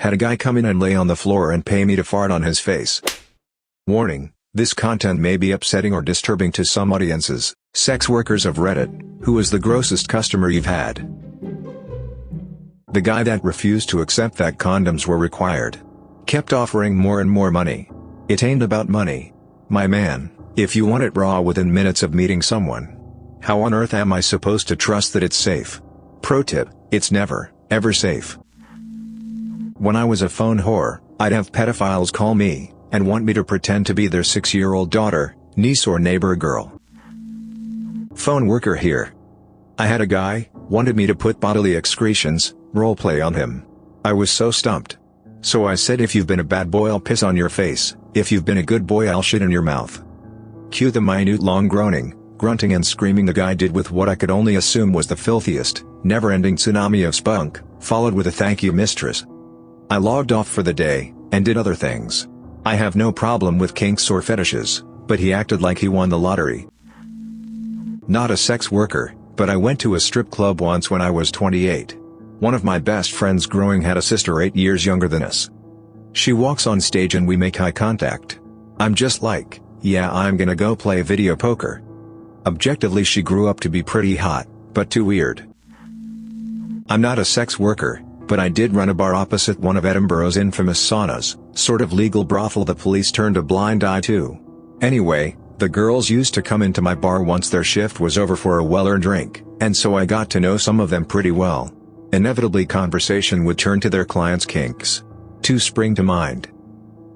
Had a guy come in and lay on the floor and pay me to fart on his face. Warning, this content may be upsetting or disturbing to some audiences. Sex workers of Reddit, who is the grossest customer you've had? The guy that refused to accept that condoms were required. Kept offering more and more money. It ain't about money. My man, if you want it raw within minutes of meeting someone, how on earth am I supposed to trust that it's safe? Pro tip, it's never, ever safe. When I was a phone whore, I'd have pedophiles call me, and want me to pretend to be their 6-year-old daughter, niece or neighbor girl. Phone worker here. I had a guy, wanted me to put bodily excretions, roleplay on him. I was so stumped. So I said, if you've been a bad boy I'll piss on your face, if you've been a good boy I'll shit in your mouth. Cue the minute long groaning, grunting and screaming the guy did with what I could only assume was the filthiest, never-ending tsunami of spunk, followed with a thank you mistress. I logged off for the day, and did other things. I have no problem with kinks or fetishes, but he acted like he won the lottery. Not a sex worker, but I went to a strip club once when I was 28. One of my best friends growing had a sister 8 years younger than us. She walks on stage and we make eye contact. I'm just like, yeah, I'm gonna go play video poker. Objectively she grew up to be pretty hot, but too weird. I'm not a sex worker, but I did run a bar opposite one of Edinburgh's infamous saunas, sort of legal brothel the police turned a blind eye to. Anyway, the girls used to come into my bar once their shift was over for a well-earned drink, and so I got to know some of them pretty well. Inevitably conversation would turn to their clients' kinks. Two spring to mind.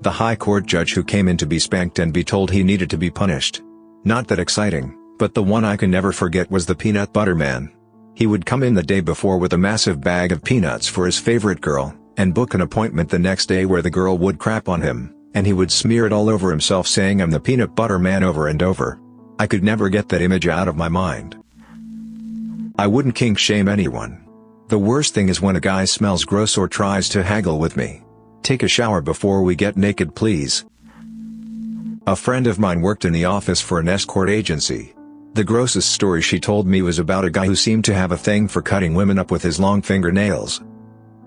The high court judge who came in to be spanked and be told he needed to be punished. Not that exciting, but the one I can never forget was the peanut butter man. He would come in the day before with a massive bag of peanuts for his favorite girl, and book an appointment the next day where the girl would crap on him, and he would smear it all over himself saying I'm the peanut butter man over and over. I could never get that image out of my mind. I wouldn't kink shame anyone. The worst thing is when a guy smells gross or tries to haggle with me. Take a shower before we get naked please. A friend of mine worked in the office for an escort agency. The grossest story she told me was about a guy who seemed to have a thing for cutting women up with his long fingernails.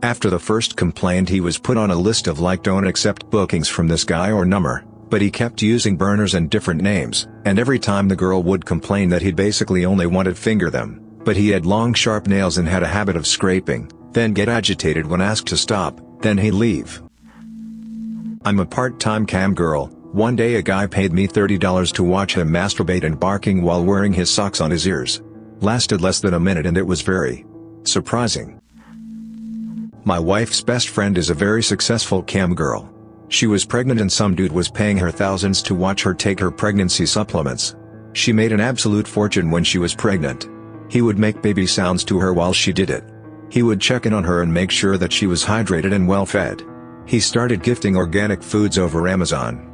After the first complaint he was put on a list of like don't accept bookings from this guy or number, but he kept using burners and different names, and every time the girl would complain that he basically only wanted finger them, but he had long sharp nails and had a habit of scraping, then get agitated when asked to stop, then he'd leave. I'm a part-time cam girl. One day a guy paid me $30 to watch him masturbate and barking while wearing his socks on his ears. Lasted less than a minute and it was very surprising. My wife's best friend is a very successful cam girl. She was pregnant and some dude was paying her thousands to watch her take her pregnancy supplements. She made an absolute fortune when she was pregnant. He would make baby sounds to her while she did it. He would check in on her and make sure that she was hydrated and well fed. He started gifting organic foods over Amazon.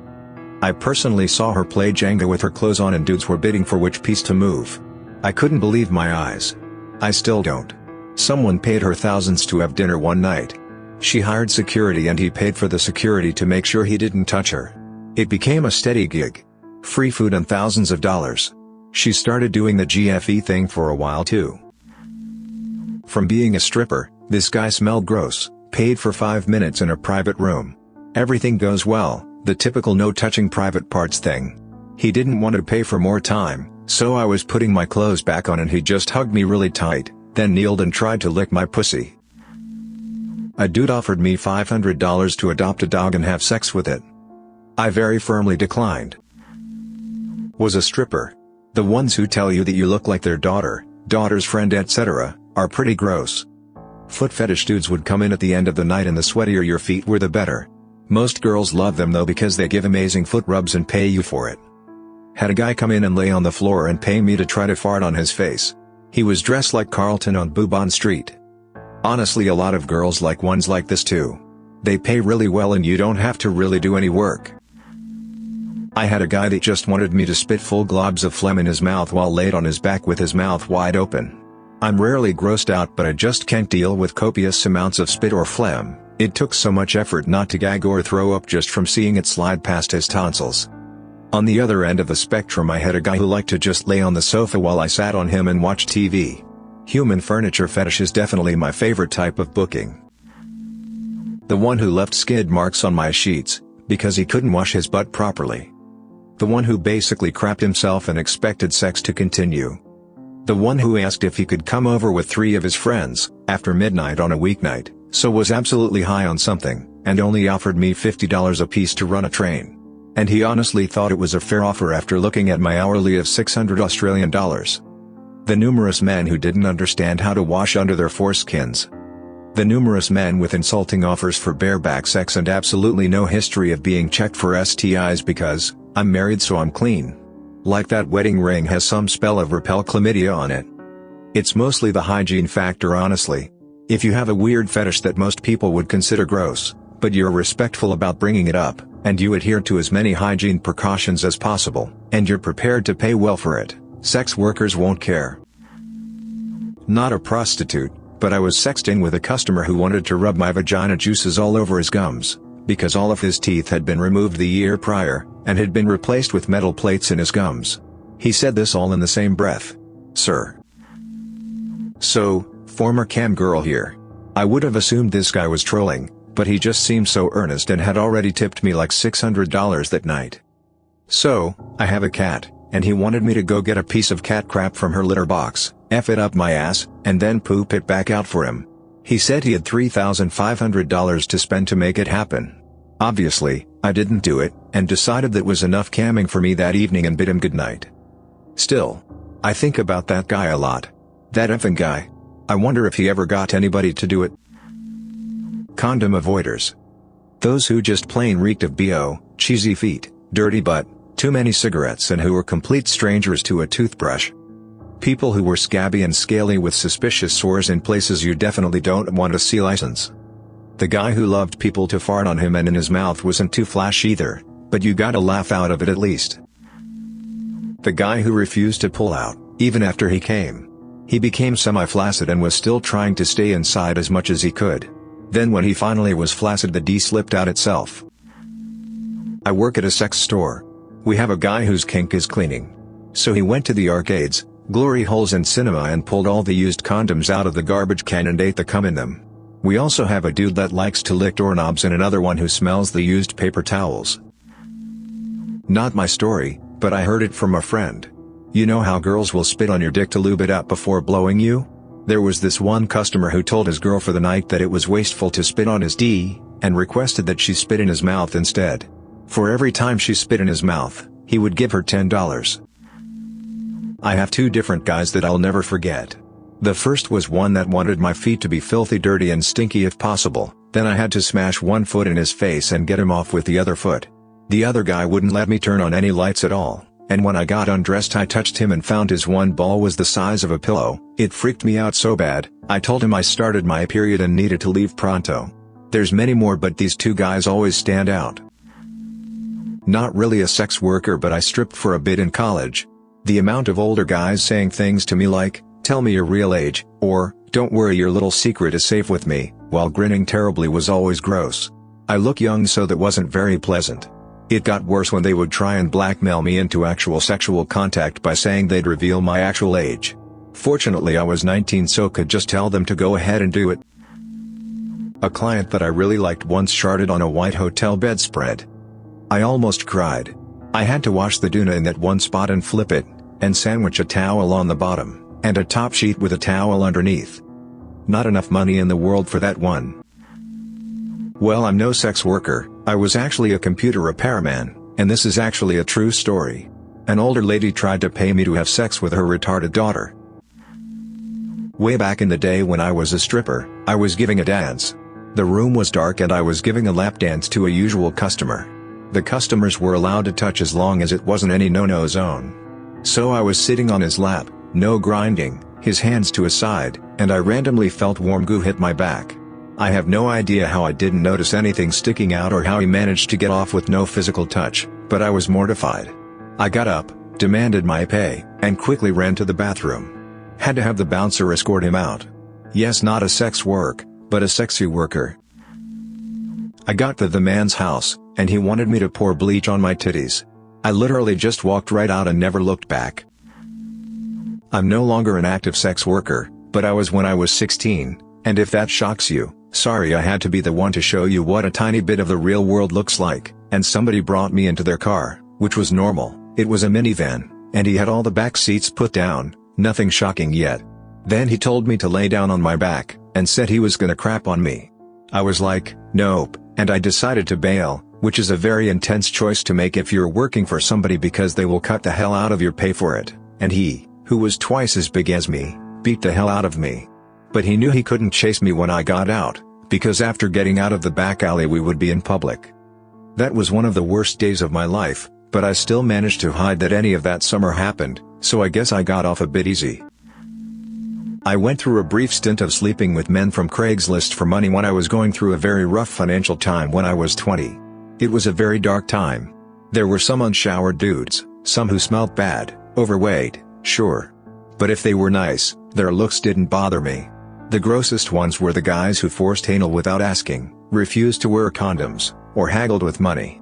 I personally saw her play Jenga with her clothes on and dudes were bidding for which piece to move. I couldn't believe my eyes. I still don't. Someone paid her thousands to have dinner one night. She hired security and he paid for the security to make sure he didn't touch her. It became a steady gig. Free food and thousands of dollars. She started doing the GFE thing for a while too. From being a stripper, this guy smelled gross, paid for 5 minutes in a private room. Everything goes well. The typical no touching private parts thing. He didn't want to pay for more time, so I was putting my clothes back on and he just hugged me really tight, then kneeled and tried to lick my pussy. A dude offered me $500 to adopt a dog and have sex with it. I very firmly declined. Was a stripper. The ones who tell you that you look like their daughter, daughter's friend etc., are pretty gross. Foot fetish dudes would come in at the end of the night and the sweatier your feet were the better. Most girls love them though because they give amazing foot rubs and pay you for it. Had a guy come in and lay on the floor and pay me to try to fart on his face. He was dressed like Carlton on Bourbon Street. Honestly a lot of girls like ones like this too. They pay really well and you don't have to really do any work. I had a guy that just wanted me to spit full globs of phlegm in his mouth while laid on his back with his mouth wide open. I'm rarely grossed out but I just can't deal with copious amounts of spit or phlegm. It took so much effort not to gag or throw up just from seeing it slide past his tonsils. On the other end of the spectrum I had a guy who liked to just lay on the sofa while I sat on him and watched TV. Human furniture fetish is definitely my favorite type of booking. The one who left skid marks on my sheets, because he couldn't wash his butt properly. The one who basically crapped himself and expected sex to continue. The one who asked if he could come over with 3 of his friends, after midnight on a weeknight, so was absolutely high on something, and only offered me $50 apiece to run a train. And he honestly thought it was a fair offer after looking at my hourly of $600 Australian dollars. The numerous men who didn't understand how to wash under their foreskins. The numerous men with insulting offers for bareback sex and absolutely no history of being checked for STIs because, I'm married so I'm clean. Like that wedding ring has some spell of repel chlamydia on it. It's mostly the hygiene factor honestly. If you have a weird fetish that most people would consider gross, but you're respectful about bringing it up, and you adhere to as many hygiene precautions as possible, and you're prepared to pay well for it, sex workers won't care. Not a prostitute, but I was sexed in with a customer who wanted to rub my vagina juices all over his gums, because all of his teeth had been removed the year prior, and had been replaced with metal plates in his gums. He said this all in the same breath. Sir. So, former cam girl here. I would have assumed this guy was trolling, but he just seemed so earnest and had already tipped me like $600 that night. So, I have a cat, and he wanted me to go get a piece of cat crap from her litter box, F it up my ass, and then poop it back out for him. He said he had $3,500 to spend to make it happen. Obviously, I didn't do it, and decided that was enough camming for me that evening and bid him goodnight. Still, I think about that guy a lot. That effing guy. I wonder if he ever got anybody to do it. Condom avoiders. Those who just plain reeked of BO, cheesy feet, dirty butt, too many cigarettes and who were complete strangers to a toothbrush. People who were scabby and scaly with suspicious sores in places you definitely don't want to see license. The guy who loved people to fart on him and in his mouth wasn't too flash either, but you got a laugh out of it at least. The guy who refused to pull out, even after he came. He became semi-flaccid and was still trying to stay inside as much as he could. Then when he finally was flaccid the D slipped out itself. I work at a sex store. We have a guy whose kink is cleaning. So he went to the arcades, glory holes and cinema and pulled all the used condoms out of the garbage can and ate the cum in them. We also have a dude that likes to lick doorknobs and another one who smells the used paper towels. Not my story, but I heard it from a friend. You know how girls will spit on your dick to lube it up before blowing you? There was this one customer who told his girl for the night that it was wasteful to spit on his D, and requested that she spit in his mouth instead. For every time she spit in his mouth, he would give her $10. I have 2 different guys that I'll never forget. The first was one that wanted my feet to be filthy dirty and stinky if possible, then I had to smash one foot in his face and get him off with the other foot. The other guy wouldn't let me turn on any lights at all, and when I got undressed I touched him and found his one ball was the size of a pillow. It freaked me out so bad, I told him I started my period and needed to leave pronto. There's many more but these 2 guys always stand out. Not really a sex worker but I stripped for a bit in college. The amount of older guys saying things to me like, tell me your real age, or, don't worry your little secret is safe with me, while grinning terribly was always gross. I look young so that wasn't very pleasant. It got worse when they would try and blackmail me into actual sexual contact by saying they'd reveal my actual age. Fortunately I was 19 so could just tell them to go ahead and do it. A client that I really liked once sharted on a white hotel bedspread. I almost cried. I had to wash the doona in that one spot and flip it, and sandwich a towel on the bottom, and a top sheet with a towel underneath. Not enough money in the world for that one. Well, I'm no sex worker, I was actually a computer repairman, and this is actually a true story. An older lady tried to pay me to have sex with her retarded daughter. Way back in the day when I was a stripper, I was giving a dance. The room was dark and I was giving a lap dance to a usual customer. The customers were allowed to touch as long as it wasn't any no-no zone. So I was sitting on his lap, no grinding, his hands to his side, and I randomly felt warm goo hit my back. I have no idea how I didn't notice anything sticking out or how he managed to get off with no physical touch, but I was mortified. I got up, demanded my pay, and quickly ran to the bathroom. Had to have the bouncer escort him out. Yes, not a sex work, but a sexy worker. I got to the man's house, and he wanted me to pour bleach on my titties. I literally just walked right out and never looked back. I'm no longer an active sex worker, but I was when I was 16, and if that shocks you, Sorry I had to be the one to show you what a tiny bit of the real world looks like, and somebody brought me into their car, which was normal. It was a minivan, and he had all the back seats put down, nothing shocking yet. Then he told me to lay down on my back, and said he was gonna crap on me. I was like, nope, and I decided to bail, which is a very intense choice to make if you're working for somebody because they will cut the hell out of your pay for it, and he, who was twice as big as me, beat the hell out of me. But he knew he couldn't chase me when I got out, because after getting out of the back alley we would be in public. That was one of the worst days of my life, but I still managed to hide that any of that summer happened, so I guess I got off a bit easy. I went through a brief stint of sleeping with men from Craigslist for money when I was going through a very rough financial time when I was 20. It was a very dark time. There were some unshowered dudes, some who smelled bad, overweight, sure. But if they were nice, their looks didn't bother me. The grossest ones were the guys who forced anal without asking, refused to wear condoms, or haggled with money.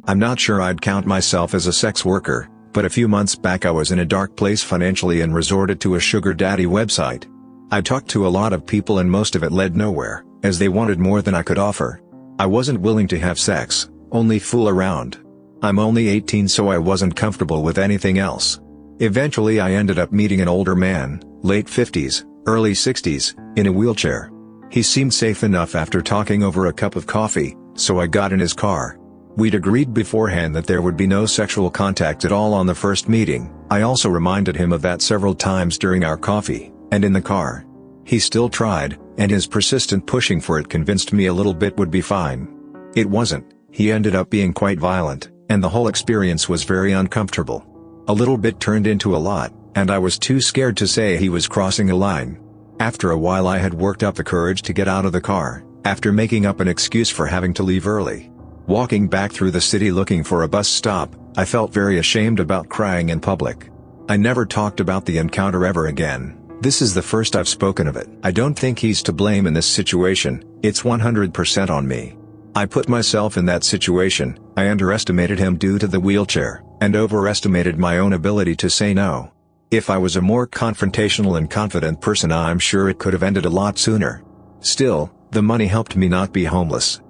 I'm not sure I'd count myself as a sex worker, but a few months back I was in a dark place financially and resorted to a sugar daddy website. I talked to a lot of people and most of it led nowhere, as they wanted more than I could offer. I wasn't willing to have sex, only fool around. I'm only 18 so I wasn't comfortable with anything else. Eventually I ended up meeting an older man, late 50s, early 60s, in a wheelchair. He seemed safe enough after talking over a cup of coffee, so I got in his car. We'd agreed beforehand that there would be no sexual contact at all on the first meeting. I also reminded him of that several times during our coffee, and in the car. He still tried, and his persistent pushing for it convinced me a little bit would be fine. It wasn't. He ended up being quite violent, and the whole experience was very uncomfortable. A little bit turned into a lot, and I was too scared to say he was crossing a line. After a while I had worked up the courage to get out of the car, after making up an excuse for having to leave early. Walking back through the city looking for a bus stop, I felt very ashamed about crying in public. I never talked about the encounter ever again. This is the first I've spoken of it. I don't think he's to blame in this situation, it's 100% on me. I put myself in that situation, I underestimated him due to the wheelchair, and overestimated my own ability to say no. If I was a more confrontational and confident person I'm sure it could have ended a lot sooner. Still, the money helped me not be homeless.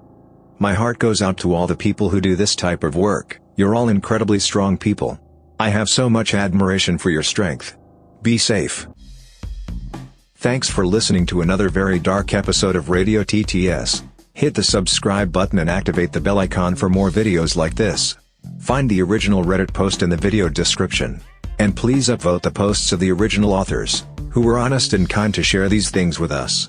My heart goes out to all the people who do this type of work, you're all incredibly strong people. I have so much admiration for your strength. Be safe. Thanks for listening to another very dark episode of Radio TTS. Hit the subscribe button and activate the bell icon for more videos like this. Find the original Reddit post in the video description. And please upvote the posts of the original authors, who were honest and kind to share these things with us.